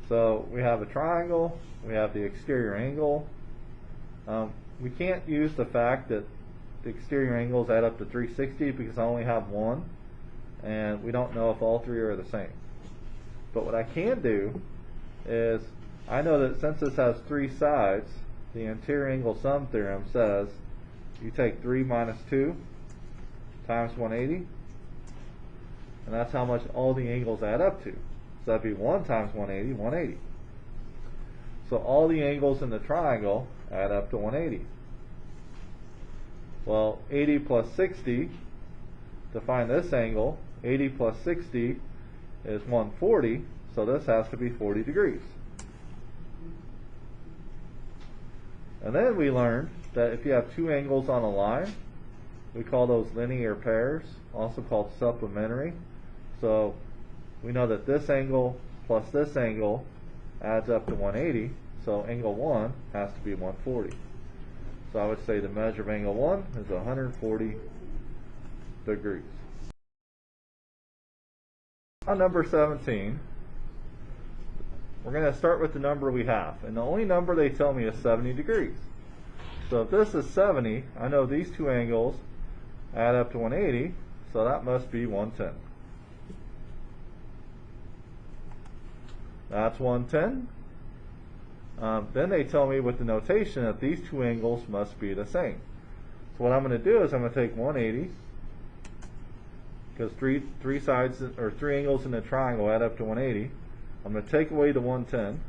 So we have a triangle, we have the exterior angle. We can't use the fact that the exterior angles add up to 360 because I only have one, and we don't know if all three are the same. But what I can do is, I know that since this has three sides, the anterior angle sum theorem says you take 3 minus 2 times 180, and that's how much all the angles add up to. So that'd be 1 times 180, 180. So all the angles in the triangle add up to 180. Well, 80 plus 60, to find this angle, 80 plus 60 is 140, so this has to be 40 degrees. And then we learned that if you have two angles on a line, we call those linear pairs, also called supplementary. So we know that this angle plus this angle adds up to 180, so angle 1 has to be 140. So I would say the measure of angle 1 is 140 degrees. On number 17, we're going to start with the number we have, and the only number they tell me is 70 degrees. So if this is 70, I know these two angles add up to 180, so that must be 110. That's 110. Then they tell me with the notation that these two angles must be the same. So what I'm going to do is I'm going to take 180, because three sides or three angles in the triangle add up to 180. I'm going to take away the 110,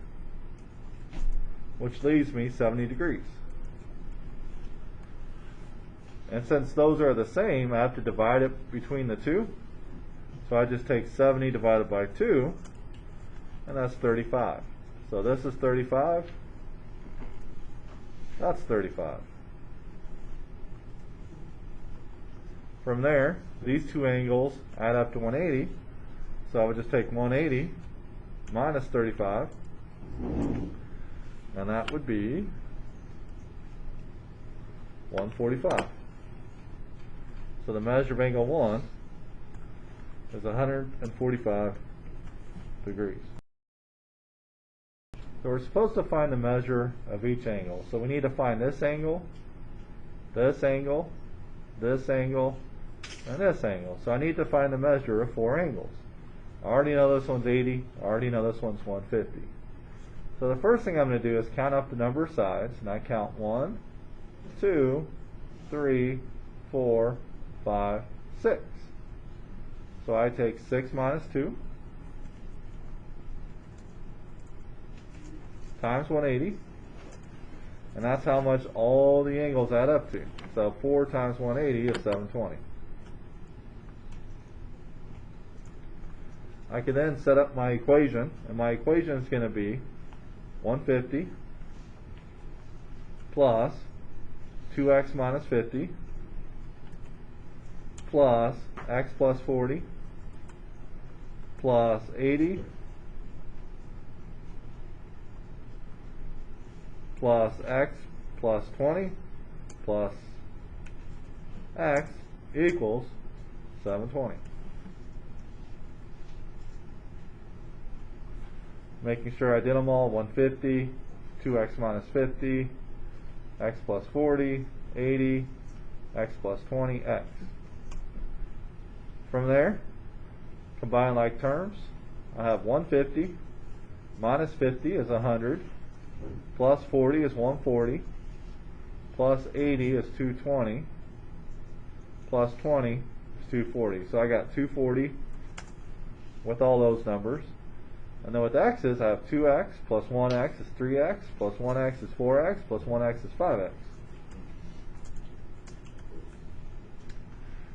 which leaves me 70 degrees. And since those are the same, I have to divide it between the two. So I just take 70 divided by 2, and that's 35. So this is 35. That's 35. From there, these two angles add up to 180. So I would just take 180 minus 35, and that would be 145. So the measure of angle 1 is 145 degrees. So we're supposed to find the measure of each angle. So we need to find this angle, this angle, this angle, and this angle. So I need to find the measure of 4 angles. I already know this one's 80. I already know this one's 150. So the first thing I'm going to do is count up the number of sides, and I count 1, 2, 3, 4, 5, 6. So I take 6 minus 2 times 180, and that's how much all the angles add up to. So 4 times 180 is 720. I can then set up my equation, and my equation is going to be 150 plus 2x minus 50 plus x plus 40 plus 80 plus x plus 20 plus x equals 720. Making sure I did them all: 150, 2x minus 50, x plus 40, 80, x plus 20, x. From there, combine like terms. I have 150 minus 50 is 100, plus 40 is 140, plus 80 is 220, plus 20 is 240. So I got 240 with all those numbers. And then with x's, I have 2x plus 1x is 3x, plus 1x is 4x, plus 1x is 5x.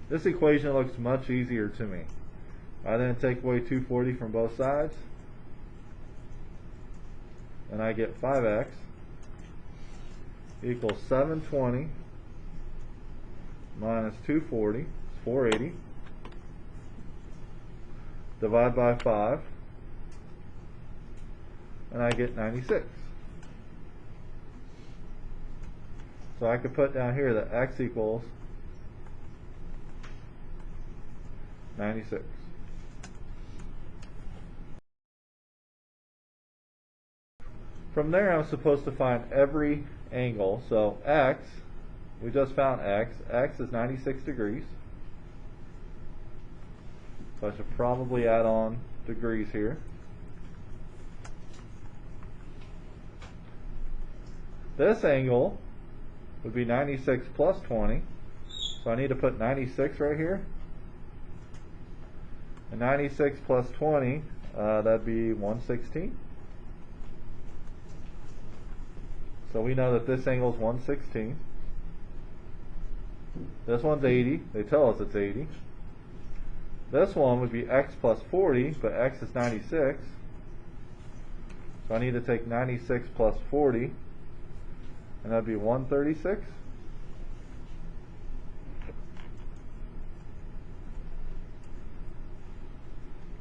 This equation looks much easier to me. I then take away 240 from both sides, and I get 5x equals 720 minus 240 is 480. Divide by 5, and I get 96. So I could put down here that x equals 96. From there, I'm supposed to find every angle. So x, we just found x. X is 96 degrees. So I should probably add on degrees here. This angle would be 96 plus 20. So I need to put 96 right here. And 96 plus 20, that'd be 116. So we know that this angle is 116. This one's 80. They tell us it's 80. This one would be x plus 40, but x is 96. So I need to take 96 plus 40, and that'd be 136.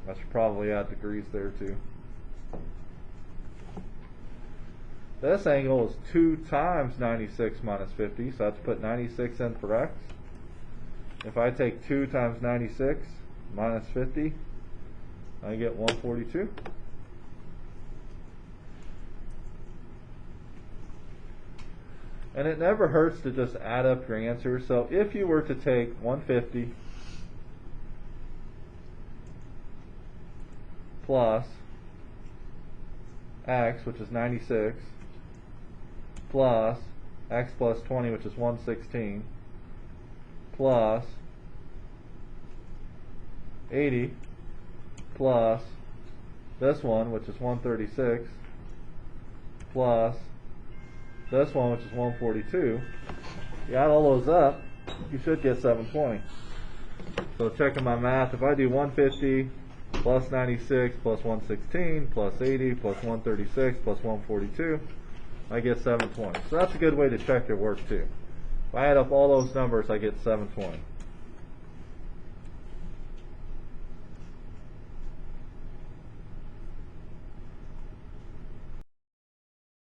I should probably add degrees there too. This angle is 2 times 96 minus 50, so I have to put 96 in for x. If I take 2 times 96 minus 50, I get 142. And it never hurts to just add up your answer. So if you were to take 150 plus x, which is 96, plus x plus 20, which is 116, plus 80, plus this one, which is 136, plus this one, which is 142. You add all those up, you should get 720. So checking my math, if I do 150 plus 96 plus 116 plus 80 plus 136 plus 142, I get 720. So that's a good way to check your work too. If I add up all those numbers, I get 720.